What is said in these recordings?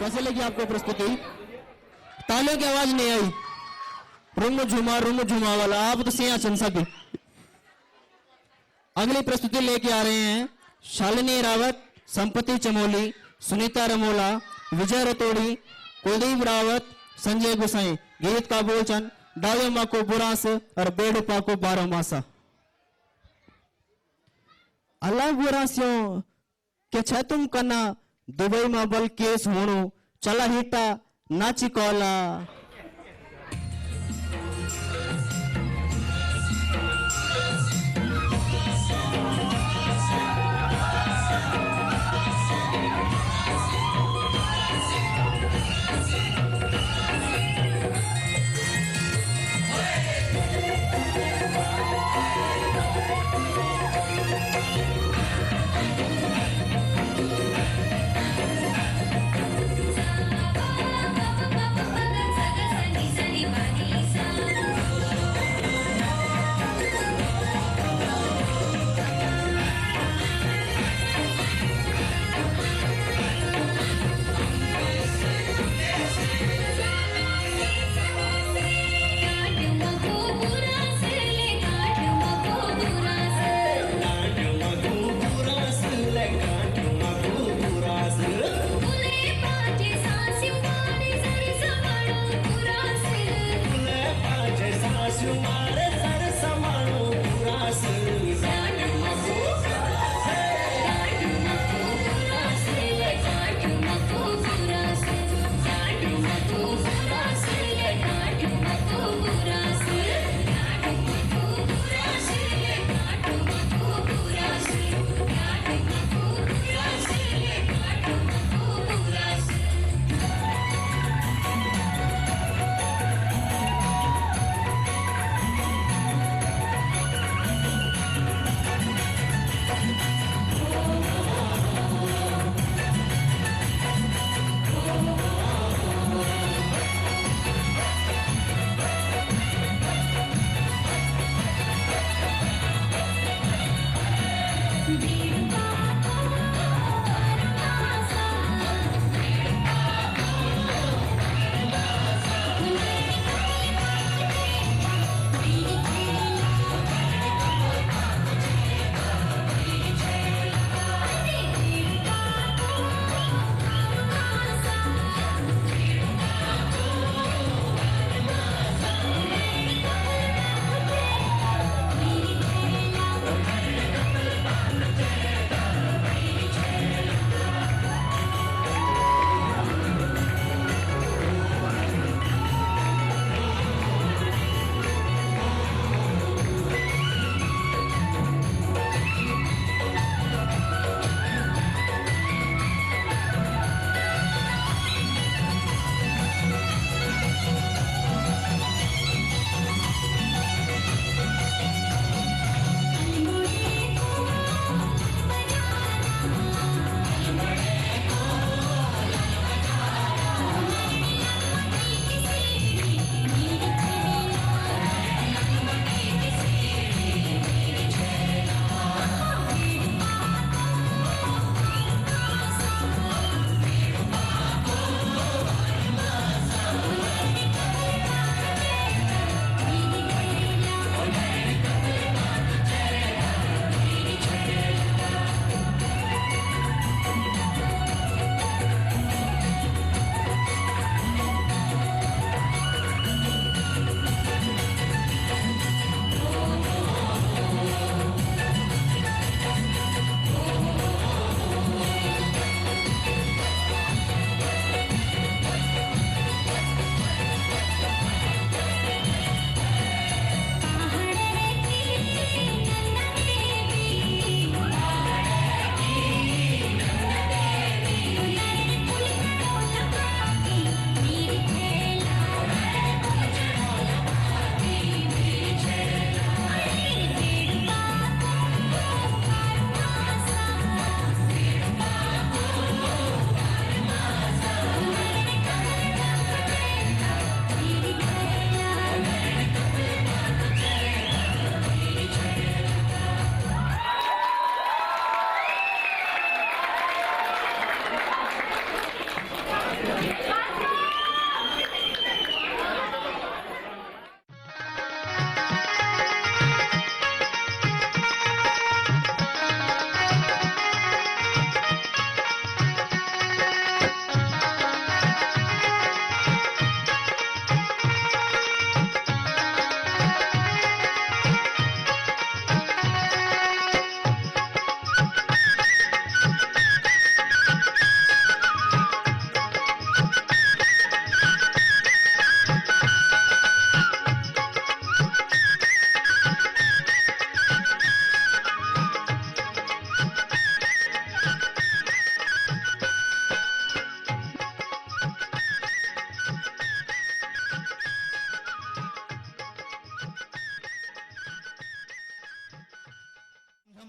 कैसे लगी आपको प्रस्तुति? तालियों की आवाज नहीं आई। रुम झुमा वाला आप तो सिया चंसा की। अगली प्रस्तुति लेके आ रहे हैं शालिनी रावत, संपत्ति चमोली, सुनीता रमोला, विजय रतोड़ी, कुलदीप रावत, संजय गुसाई। गीत का बोलचन डावे माँ को बुरास और बेड़ पा को 12 मासा। अल्लाह बुरासियों के छे तुम कना दुबई में बल केस होणो चला हिटा नाची कोला।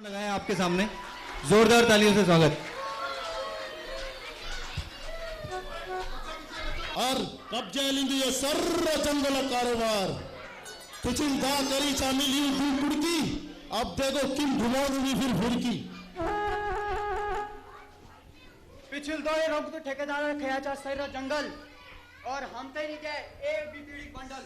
लगाए आपके सामने, जोरदार तालियों से स्वागत। और कब्जे सर्व जंगल कारोबार पिछिल दा करी चामिली कुड़की अब देखो किम घुमाऊंगी फिर फुड़की पिछिल दो रोग तो ठेकेदार खयाचा सैर जंगल और हम ते नहीं गए एक भी पीड़ी बंडल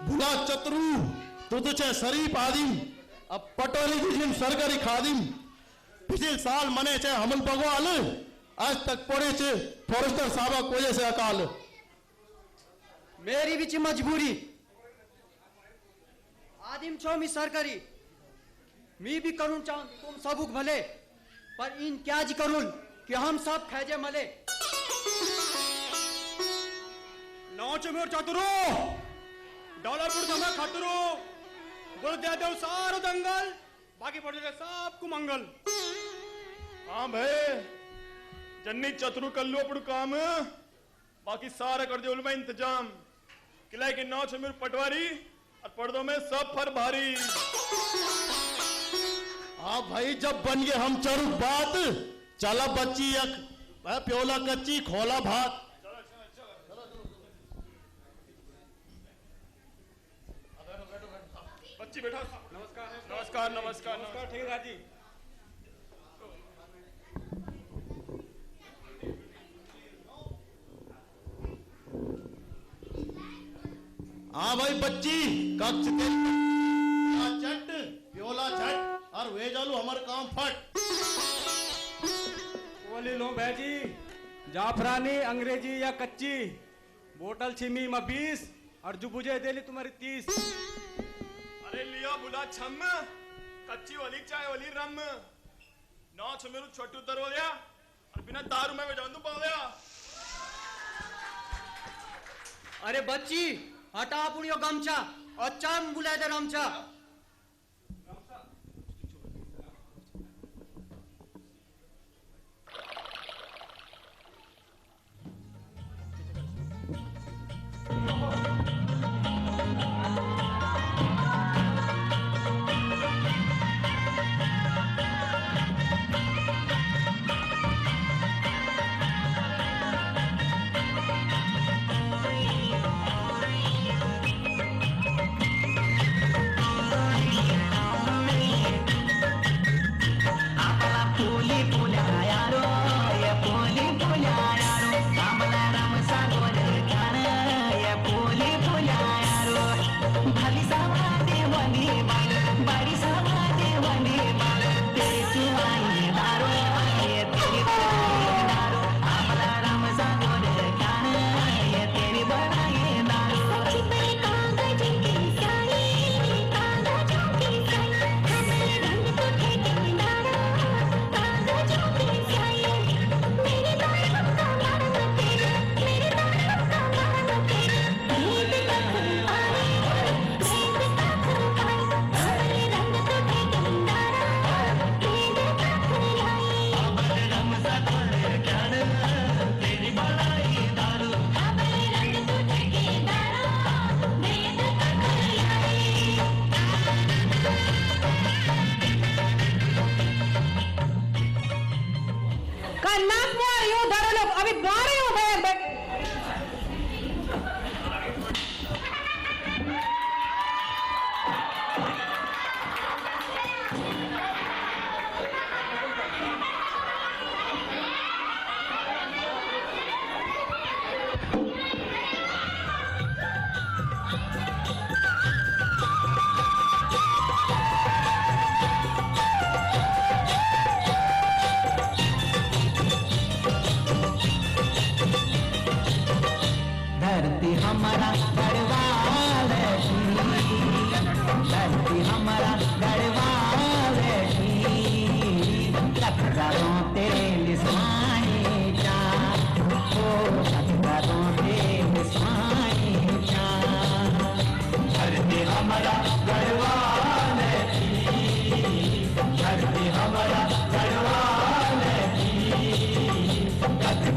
भुला चतरू तू तो चाहे शरीफ आदिम अब पटोरी जिसम सरकारी खादिम पिछले साल मने चाहे हमल भगवान आज तक पड़े चे फॉरेस्टर साहबा कोजे से अकाल मेरी भी मजबूरी आदिम छो मी सरकारी मी भी करूं चाहूं तुम सबुक भले पर इन क्या जी करूं कि हम सब खैजे मले नौच में चतुरो डॉलर पुर जमा खतरो बोल दे दो सारो दंगल बाकी पड़ जाए सबको मंगल हाँ भाई जन्नी चतुरु कर लो अपना काम बाकी सारा कर दे उलमा इंतजाम किला के नौ छमीर पटवारी और पर्दों में सब फर भारी। हाँ भाई जब बन गए हम चरुक बात चला बच्ची यक प्योला कच्ची खोला भात बच्ची बैठा। नमस्कार नमस्कार नमस्कार नमस्कार ठेकेदार जी हाँ भाई बच्ची कक्ष चट प्योला झट और वे जालू हमारे काम फट बोली लो भैजी जाफरानी अंग्रेजी या कच्ची बोतल छिमी में 20 और जुबुजे दे ली तुम्हारी 30 अरे लिया बुला छम कच्ची वाली चाय वाली रम नौ छमेरू छोटू उतर हो गया और बिना दारू में जान दू पा गया। अरे बच्ची हटा पुड़ियो गमछा और चाम बुलाए दे रमछा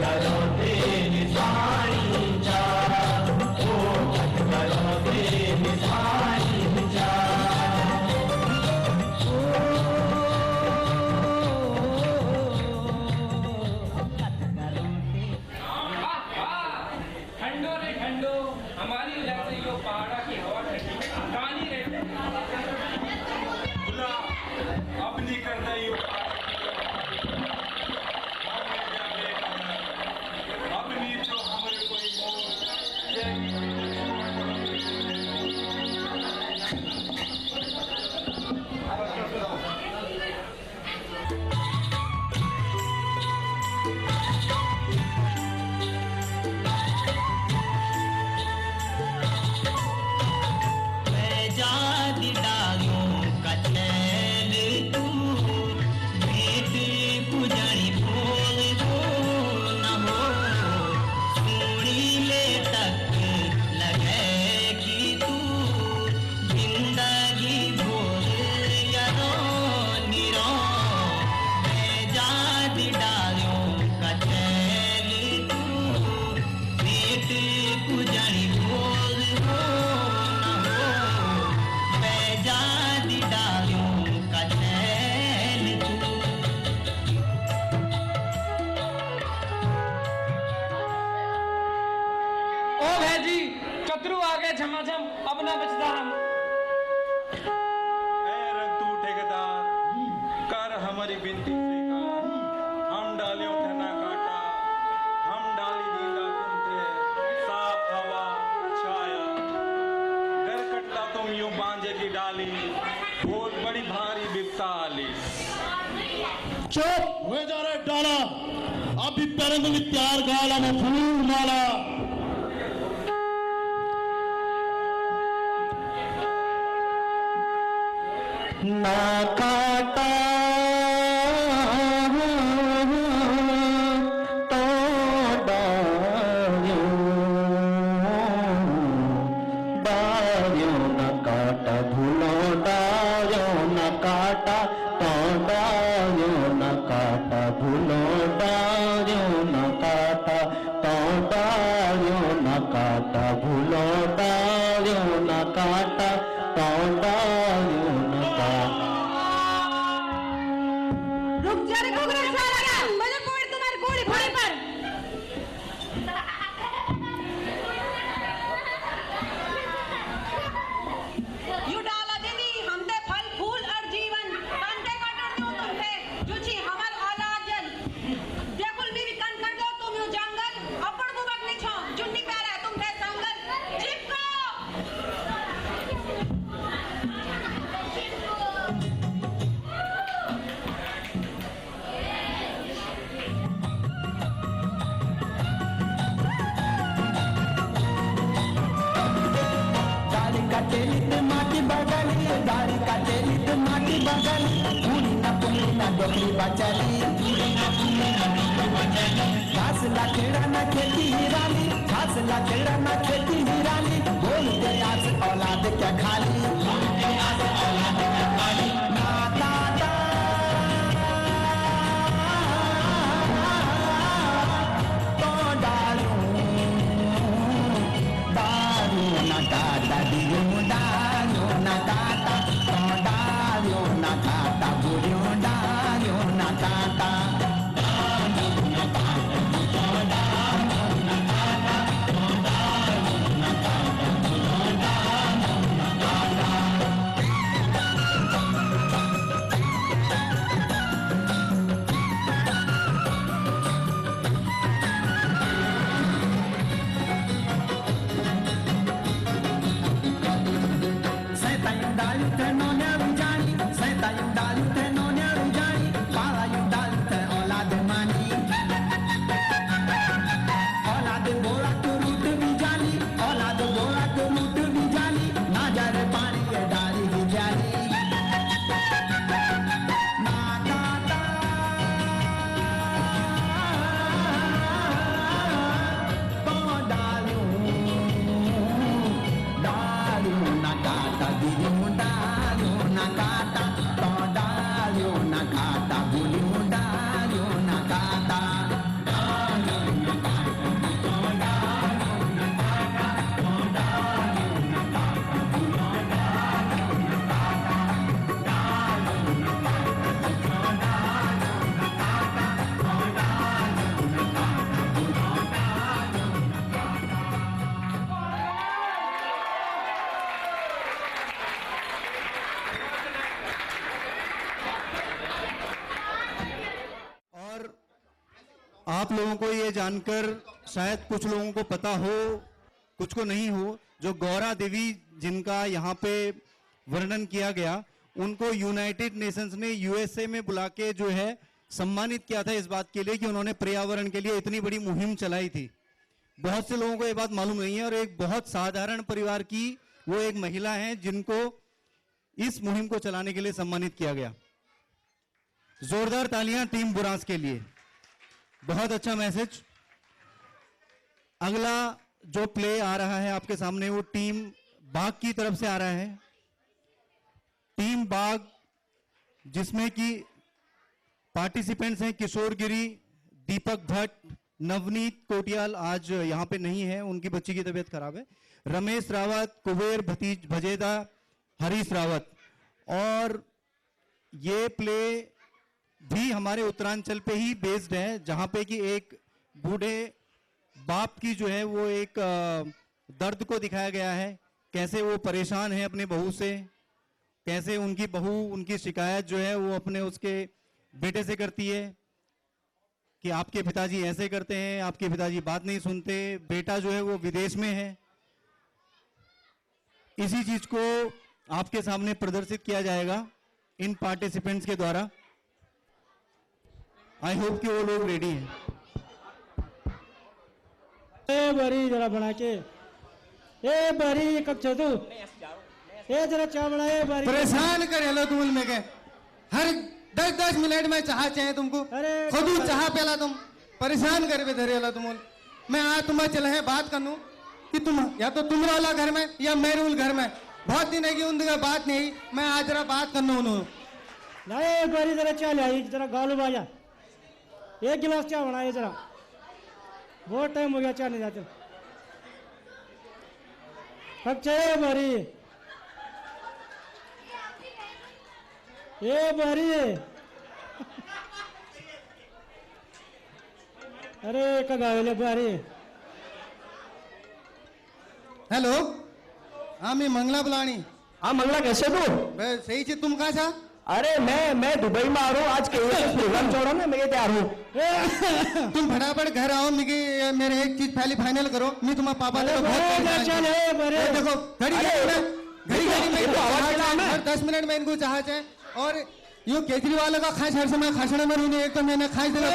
करो दे निशान नाजम अपना बचदा हम ए तू ठेकेदार कर हमारी बिनती स्वीकार हम डालियों ठना काटा हम डाली दीदा तुमते साफ हवा छाया घर कटता तुम यूं बांझे की डाली बहुत बड़ी भारी बिपता आली चुप हुए जा रहे डाला अब भी पैरंग में तैयार गाला में फूल माला ना काटा तो डायो डायो न काटा भूलो डायो न काटा तो डायो न काटा भूलो डायो न काटा तो डायो न काटा भूलो डायो न काटा तो डायो रुक जा रे घुघरा साला मुझे कोड़ तुम्हारी कोड़ी फोड़ी पर यू डाला दीदी हम दे फल फूल और जीवन कांटे काटन दो तुम पे जुची हमर औलाद जन देखुल बीवी कन कर दो तुम यू जंगल अपड़ बुबक नहीं छो जुन्नी प्यारा तुम थे संगल चिपको माटी बगली दारी काटेली तो माटी बगली पूरी ना डोकली बचली घास लाखेड़ा ना खेती हिराली घास लाखेड़ा ना खेती हिराली बोल के आज औलाद क्या खाली ना दादा तो डालू डालू ना दादा दियो डालू ना दादा तो डालू ना दादा बुढ़ियो डालू ना दादा आप लोगों को ये जानकर शायद कुछ लोगों को पता हो, कुछ को नहीं हो, जो गौरा देवी जिनका यहाँ पे वर्णन किया गया, उनको यूनाइटेड नेशंस ने यूएसए में बुला के जो है सम्मानित किया था इस बात के लिए कि उन्होंने पर्यावरण के लिए इतनी बड़ी मुहिम चलाई थी। बहुत से लोगों को ये बात मालूम नहीं है और एक बहुत साधारण परिवार की वो एक महिला है जिनको इस मुहिम को चलाने के लिए सम्मानित किया गया। जोरदार तालियां टीम बुरांस के लिए, बहुत अच्छा मैसेज। अगला जो प्ले आ रहा है आपके सामने वो टीम बाग की तरफ से आ रहा है। टीम बाग जिसमें कि पार्टिसिपेंट्स हैं किशोर गिरी, दीपक भट्ट, नवनीत कोटियाल आज यहां पे नहीं है, उनकी बच्ची की तबीयत खराब है, रमेश रावत, कुबेर भतीज भजेदा, हरीश रावत। और ये प्ले भी हमारे उत्तरांचल पे ही बेस्ड है, जहां पे कि एक बूढ़े बाप की जो है वो एक दर्द को दिखाया गया है कैसे वो परेशान है अपने बहू से, कैसे उनकी बहू उनकी शिकायत जो है वो अपने उसके बेटे से करती है कि आपके पिताजी ऐसे करते हैं, आपके पिताजी बात नहीं सुनते, बेटा जो है वो विदेश में है। इसी चीज को आपके सामने प्रदर्शित किया जाएगा इन पार्टिसिपेंट्स के द्वारा। आई होप कि वो लोग रेडी हैं। ए बरी जरा बना के, ए बरी कब चल तू, ए जरा चाय बना, ए बरी परेशान कर हेलो तुम में के हर 10-10 मिनट में चाह चाहिए तुमको। अरे खुद चाह पहला तुम परेशान कर बे धरे हेलो तुम। मैं आज तुम्हें चले हैं बात करूं कि तुम या तो तुम वाला घर में या मेरे उल घर में। बहुत दिन है कि उनका बात नहीं, मैं आज जरा बात करना उन्होंने। नहीं बरी जरा चाय ले आई, जरा गालू बाजा, एक गिलास चाय बनाए जरा, बहुत टाइम हो गया चाय नहीं जाते। कब चाहिए बरी, ए बरी अरे कगावेले बरी। हेलो, हाँ मैं मंगला बुलानी। हाँ मंगला, कैसे तू? बे सही से तुम कहाँ था? अरे मैं दुबई में आ रहा हूँ, आज प्रोग्राम छोड़ा ना, मैं तैयार हूँ। तुम फटाफट घर आओ, मेरे एक चीज पहले फाइनल करो। मैं तुम्हारे पापा अरे देखो घड़ी में 10 मिनट में इनको चाह है। और यो केजरीवाल का खास हर समय खासड़ा में रहने, एक तो मैंने खास देना।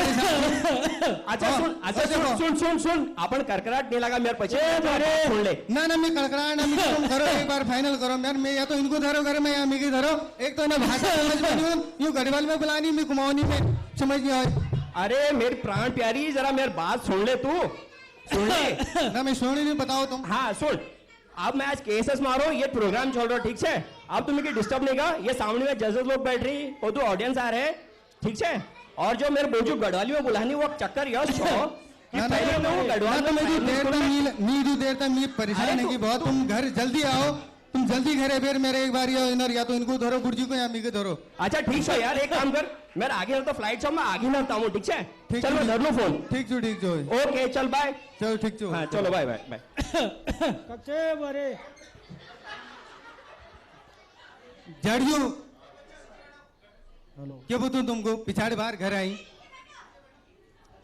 अच्छा सुन अपन करकराट नहीं लगा मेरे पीछे, छोड़ ले ना मैं कड़कड़ा ना, तुम करो एक बार फाइनल करो। मैं या तो इनको धरो घर में या मिगी धरो। एक तो ना भाषा समझ में नहीं, यूं गढ़वाल में बुलानी, मैं कुमाऊनी में समझ नहीं आए। अरे मेरी प्राण प्यारी, जरा मेरी बात सुन ले, तू सुन ले ना मैं सुन नहीं, बताओ तुम। हाँ सुन, अब मैं आज केसेस मारो, ये प्रोग्राम चल रहा, ठीक है? अब तुम्हें डिस्टर्ब नहीं का, ये सामने में जजेस लोग बैठ रही और तो ऑडियंस आ रहे, ठीक है? और जो मेरे बोझू गढ़वाली में बुलानी, वो चक्कर यश छो कि पहले मैं वो गढ़वाल में देर तक मैं परेशान है कि बहुत। तुम घर जल्दी आओ, तुम जल्दी घर है, फिर मेरे एक बार या तो इनको धरो गुरुजी को या मी को धरो। अच्छा ठीक है यार, एक काम कर, मेरा आगे तो फ्लाइट से मैं आगे नरता हूँ, ठीक है? चल मैं धर लूँ फोन। ठीक जो ओके चल बाय। चलो ठीक जो, हाँ चलो बाय बाय बाय। कच्चे बरे जड़ियो क्या बोलूं तुमको, पिछाड़ी बाहर घर आई,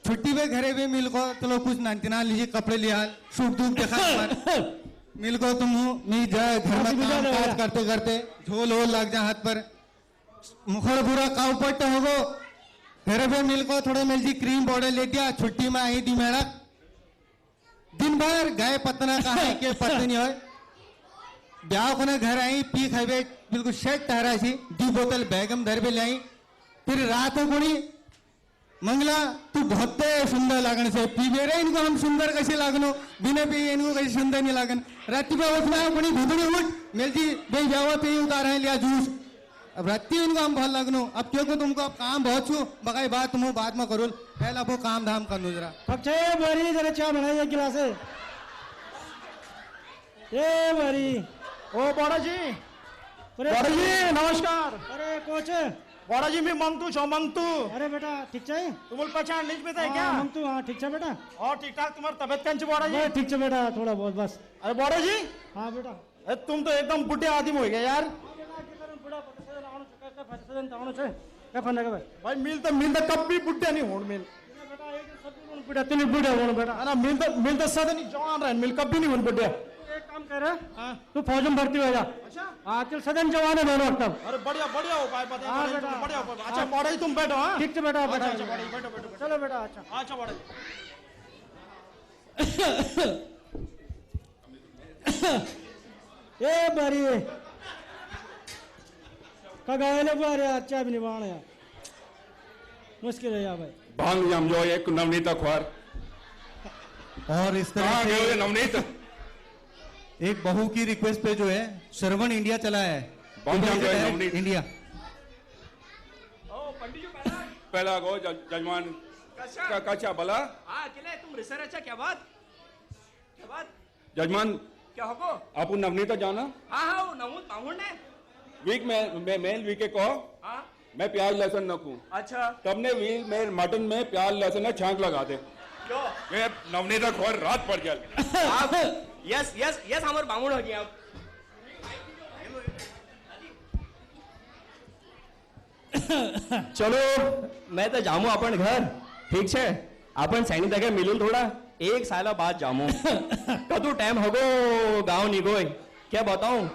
छुट्टी में घरे में मिल को चलो कुछ नांतना लीजिए, कपड़े लिया, सूख दूख देखा मिल को तुम नहीं जाए घर में काम काज करते करते झोल होल लग जा हाथ पर, मुखड़ पूरा काव पट्ट होगो। घर पे मिल को थोड़े मिल जी क्रीम पाउडर ले दिया, छुट्टी में आई थी मेरा दिन भर गाय पतना कहा है के पत्ते नहीं हो। ब्याह को घर आई, पी खाई बिल्कुल शेट ठहरा सी, 2 बोतल बैगम धर पे ले आई। फिर रात को कोनी मंगला तू बहुत सुंदर लागण से पी बेरे, इनको हम सुंदर कैसे लागनो, बिना पी इनको कैसे सुंदर नहीं लागन। रात्रि पे उठना कोनी घुटने उठ मिलती बे जाओ पे उतारा लिया जूस। अब रात्रि इनको हम बहुत लगनो। अब क्यों को तुमको अब काम बहुत छू बकाई बात तुम बाद में करो, पहला वो काम धाम कर लो जरा। कच्चे बरी जरा चाय बनाई, एक गिलास है। ए बरी ओ बड़ा जी, बड़ा जी नमस्कार। अरे कोच बड़ा जी मैं मंगतू छो मंगतू। अरे बेटा ठीक चाहिए, तुम पहचान नहीं में क्या? हम तो हाँ ठीक है बेटा। और ठीक ठाक, तुम्हारी तबियत कैसी बड़ा जी? ठीक है बेटा, थोड़ा बहुत बस। अरे बड़ा जी, हाँ बेटा। अरे तुम तो एकदम बुढ़े आदमी हो गए यार। भाई मिलता कब भी बुढ़े नहीं होने मिल बेटा ना, मिलता सदा नहीं जवान रहे, मिल कभी नहीं होने बुढ़े। एक काम कर तू फौज में भर्ती हो जा। हाँ चल सदन जवान है दोनों वक्त। अरे बढ़िया उपाय बता। हाँ बेटा, बढ़िया उपाय। अच्छा बड़ा जी तुम बैठो। हाँ ठीक है बेटा, अच्छा बैठो। चलो बेटा। अच्छा बड़ा जी ए बरी कगावेले बारे अच्छा भी निभाना यार, मुश्किल है यार भाई। भांग जम जो एक नवनीत अखबार और इस तरह से नवनीत एक बहू की रिक्वेस्ट पे जो है श्रवण इंडिया चला है, इंडिया। पहला गो जजमान कच्चा भला। हाँ अकेले तुम रिसर्च है, क्या बात जजमान क्या होगो? आप नवनीत जाना? हाँ नमूद माहौल ने वीक में मेल वीक को हाँ मैं प्याज लहसुन न खू। अच्छा तब ने वीक में मटन में प्याज लहसुन न छांक लगा दे। क्यों? मैं नवनीत अखबार रात पड़ गया। यस हमारे बामुड़ हो गया। चलो मैं तो जामू अपन घर ठीक छे अपन सैनी तक मिलू थोड़ा एक साल बाद जामू कदू टाइम होगो गाँव निगोय क्या बताऊं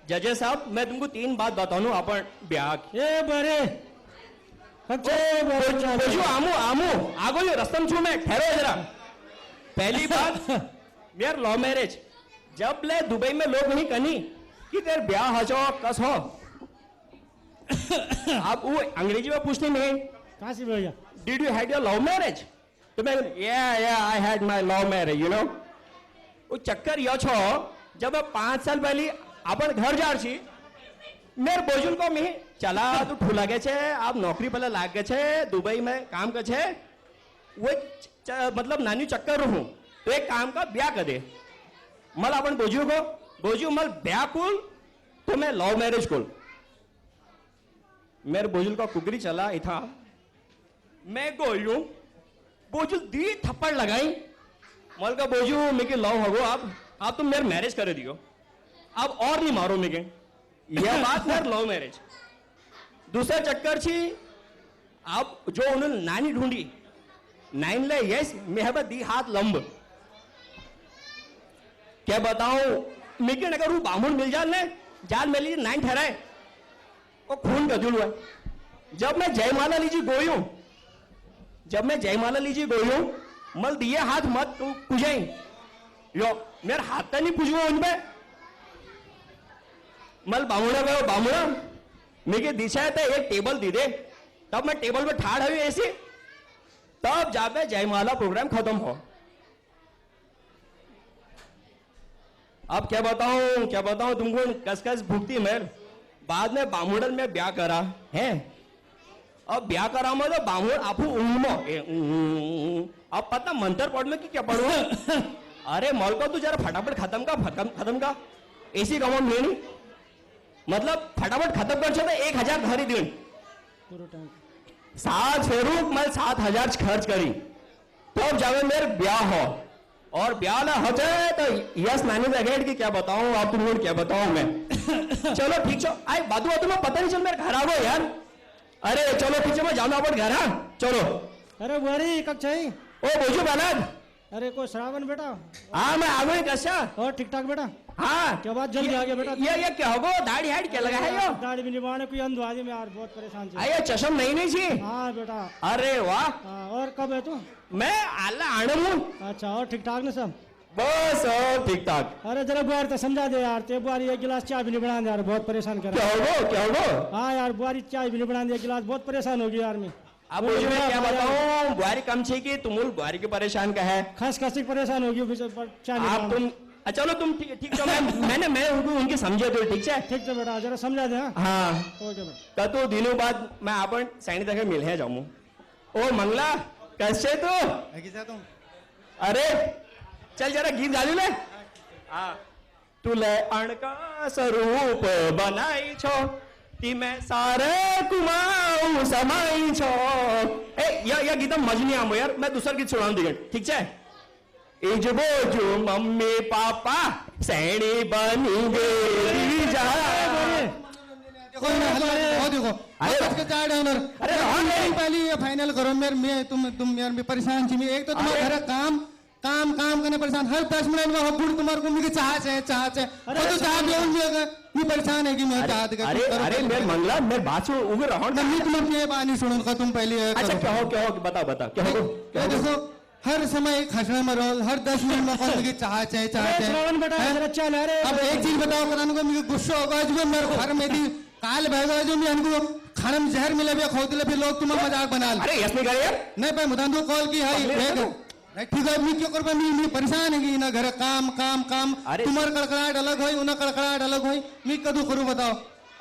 जजेस साहब मैं तुमको 3 बात बताऊं अपन ब्याह ए बरे बोझू आमू आमू आगो यो रस्तम छू मैं ठहरो जरा पहली बात यार लव मैरिज जब ले दुबई में लोग नहीं कनी कि तेरे ब्याह हजो कस हो आप वो अंग्रेजी में पूछने में कहाँ से भैया did you had your love marriage तो मैं या I had my love marriage you know वो चक्कर यो छो जब 5 साल पहले अपन घर जा छी मेरे बोजुल को मैं चला तो ठू लगे छे आप नौकरी पहले लाग गए छे दुबई में काम कर छे वो मतलब नानी चक्कर हूँ तो एक काम का ब्याह कर दे मल अपन बोजू को बोजू मल ब्याह कुल तो मैं लव मैरिज कुल मेरे बोजुल का कुकरी चला इथा मैं गोलू बोजुल दी थप्पड़ लगाई मल का बोजू मेरे लव होगो आप तुम मेरे मैरिज कर दियो अब और नहीं मारो मेरे यह बात मेरे लव मैरिज दूसरा चक्कर छी आप जो उन्होंने नानी ढूंढी नाइन ले यस मैं दी हाथ लंब क्या बताऊं मिके अगर वो बामुन मिल जाए ने जाल में लीजिए 9 ठहराए वो खून गजुल हुआ जब मैं जयमाला लीजिए गोयू जब मैं जयमाला लीजिए गोयू मल दिए हाथ मत पूछे यो मेरा हाथ तो नहीं पूछू उनपे मल बामुड़ा गयो बामुड़ा मेरे दिशा था एक टेबल दी दे तब मैं टेबल पे ठाड़ हुई ऐसी तब जाके जयमाला प्रोग्राम खत्म हो अब क्या बताऊं तुमको कस भुगती मेर बाद में बामुड़न में ब्याह करा है अब ब्याह करा में तो बामुड़ आपू उमो अब पता मंत्र पढ़ में कि क्या पढ़ू अरे मॉल को तू जरा फटाफट खत्म का ऐसी गवा में नहीं मतलब फटाफट खत्म कर चलते 1000 धरी दिन पूरा टाइम 7 फेरूक मैं 7000 खर्च करी तब जावे मेरे ब्याह हो और ब्याह ना हो जाए तो यस मैनेज अगेन की क्या बताऊं आप तुम क्या बताऊं मैं चलो ठीक छो आई बातू तुम्हें पता नहीं चल मेरे घर आओ यार अरे चलो ठीक है मैं जाऊँ अपन घर हाँ चलो अरे बुआरी कब चाहिए ओ बोझू बालक अरे को श्रावण बेटा हाँ मैं आ गई कैसा और ठीक ठाक बेटा हाँ क्या बात जल्दी आ गया बेटा ये क्या होगो दाढ़ी हाइट क्या लगा है यो दाढ़ी भी निभाने कोई अंधवादी में यार बहुत परेशान थे आये चश्म नहीं छी हाँ बेटा अरे वाह हाँ, और कब है तू मैं आला आनम हूँ अच्छा और ठीक ठाक ना सब बस और ठीक ठाक अरे जरा बुआरी तो समझा दे यार ते बुआरी एक गिलास चाय भी नहीं बना दे यार बहुत परेशान कर क्या होगो हाँ यार बुआरी चाय भी नहीं बना दे गिलास बहुत परेशान होगी यार मैं अब मुझे मैं क्या बताऊं बुआरी कम छे की तुम बुआरी के परेशान का है खास खासी परेशान होगी चाय नहीं आप तुम चलो तुम ठीक छो मैं उनकी समझे तो ठीक है ठीक है बेटा जरा समझा दे हाँ ओके बेटा तो दिनों बाद मैं अपन सैनी तक मिल है जाऊँ ओ मंगला कैसे तो तुम अरे चल जरा गीत गाली ले हाँ तुले अणका स्वरूप बनाई छो ती मैं सारे कुमाऊ समाई छो या गीत मज नहीं आमो यार मैं दूसरा गीत सुनाऊं दिगन ठीक है इज बोझू मम्मी पापा सैनी बनी गई जा देखो अरे पहले ये फाइनल करो मेरे तुम यार मैं परेशान थी एक तो तुम्हारे घर काम करने परेशान हर 10 मिनट में बुढ़ तुम्हारे को मुझे चाहत है तो चाह दो मैं परेशान है कि मैं चाहत अरे मेरे मंगला मेरे बात सुन उगे रहो ना मैं तुम्हें ये बात नहीं सुनूंगा तुम पहले अच्छा क्या हो बता क्या हो देखो हर समय खसड़े में रहो हर 10 मिनट में कौन मुझे चाहत है चल अरे अब एक चीज बताओ कराने को मुझे गुस्सा होगा जो मेरे घर में भी काल भैगा जो मैं हमको खाने में जहर मिले भी खोदले फिर लोग तुम्हें मजाक बना अरे यस नहीं करे यार नहीं पर मुझे तो कॉल की है ठीक है मैं क्यों कर मैं परेशान है कि ना घर काम तुम्हारा कड़कड़ाहट अलग होई उना कड़कड़ाहट अलग होई मैं कदू करूं बताओ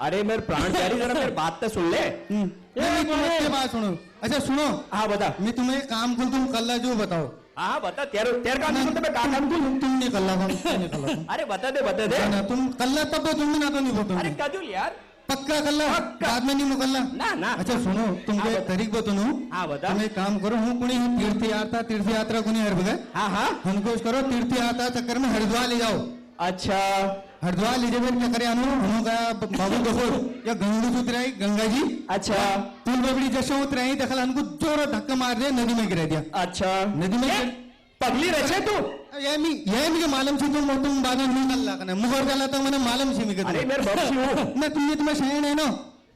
अरे मेरे प्राण प्यारी जरा मेरी बात तो सुन ले ये बात सुनो अच्छा सुनो हाँ बता मैं तुम्हें काम कुल तुम कल जो बताओ हाँ बता तेरे काम सुनते मैं काम तुम नहीं कल अरे बता दे तुम कल तब तुम ना तो नहीं बोलो अरे कदूल यार पक्का कल्ला बाद में नहीं मुकल्ला ना अच्छा सुनो तुमके तरीक बतनो हाँ बता तुम एक काम करो हूँ कुणी तीर्थ यात्रा कुणी हर बगैर हाँ हमको करो तीर्थ यात्रा चक्कर में हरिद्वार ले जाओ अच्छा हरिद्वार लीजिए क्या करे अनु हम गया बाबू देखो या गंगा से उतराई गंगा जी अच्छा पुल बबड़ी जैसे उतराई देखल हमको जोर धक्का मार दे नदी में गिरा दिया अच्छा नदी में पगली रचे तू ये मुझे मालूम से तुम बाद में नहीं लगा ना मुगर डाला तो मैंने मालूम से मिले अरे मेरे बाप से मैं तुम्हें शहर है ना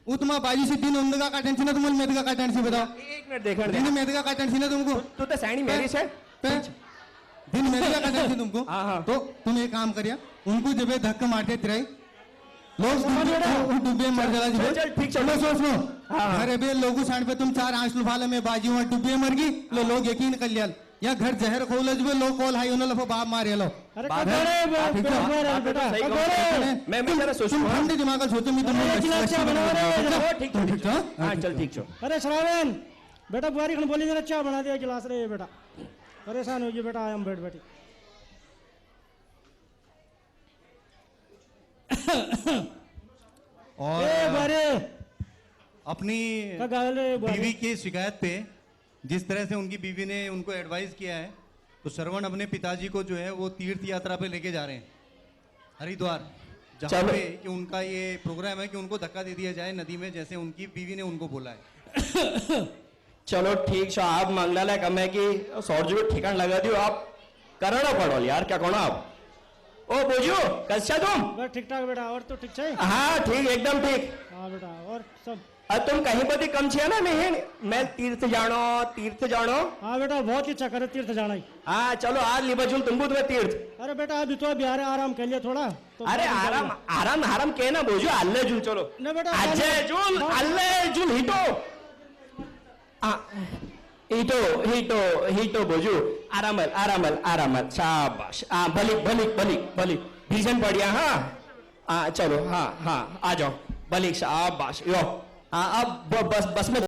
वो तुम्हारा बाजी से दिन उंदगा का टेंशन है तुम्हारे मेदगा का टेंशन बताओ एक मिनट देखा दिन मेदगा का टेंशन है तुमको तू तो सैनी मेरी से दिन मेदगा का टेंशन तुमको तो तुम एक काम करिया उनको जब ये धक्का मारते तिराई लोग डूबे मर जाला जी चल ठीक चलो चलो सोच लो अरे बे लोगों सांड पे तुम 4 आंच लुफाले में बाजी हुआ डूबे मर गई लो लोग यकीन कर लिया या घर जहर खोल जब लोग कॉल हाई उन्हें लफो बाप मारे लो अरे बात बेटा सही कहो मैं जरा सोचूं तुम ठंडे दिमाग का सोचो मैं तुम्हें ठीक ठीक हाँ चल ठीक छो अरे श्रावण बेटा बुआरी खन बोली जरा चाय बना दिया गिलास रे बेटा परेशान हो गई बेटा आया हम बैठ बैठी और ए बारे अपनी का गाल रे बुआरी बीवी की शिकायत पे जिस तरह से उनकी बीवी ने उनको एडवाइस किया है तो श्रवण अपने पिताजी को जो है वो तीर्थ यात्रा पे लेके जा रहे हैं हरिद्वार जहाँ चलो। पे कि उनका ये प्रोग्राम है कि उनको धक्का दे दिया जाए नदी में जैसे उनकी बीवी ने उनको बोला है चलो ठीक छो आप मंगला कम है कि सौर जी ठिकान लगा दियो आप करना पड़ो यार क्या कहो आप ओ बोझू कैसा तुम बस ठीक ठाक बेटा और तो ठीक है हाँ ठीक एकदम ठीक हाँ बेटा और सब अब तुम कहीं बदी कम छे ना मैं तीर्थ जानो हाँ बेटा बहुत इच्छा करे तीर्थ जाना ही हाँ चलो आज लिबजुल तुमको तुम्हें तीर्थ अरे बेटा अभी तो बिहार आराम कर लिया थोड़ा तो अरे आराम आराम आराम के ना बोझू अल्ले जुल चलो ना बेटा अजय जुल अल्ले जुल हिटो हिटो हिटो हिटो बोझू आरामल आरामल आरामल शाबाश हाँ भलिक भलिक भलिक भलिक भीषण बढ़िया हाँ चलो हाँ हाँ आ जाओ भलिक शाबाश यो हाँ अब बस में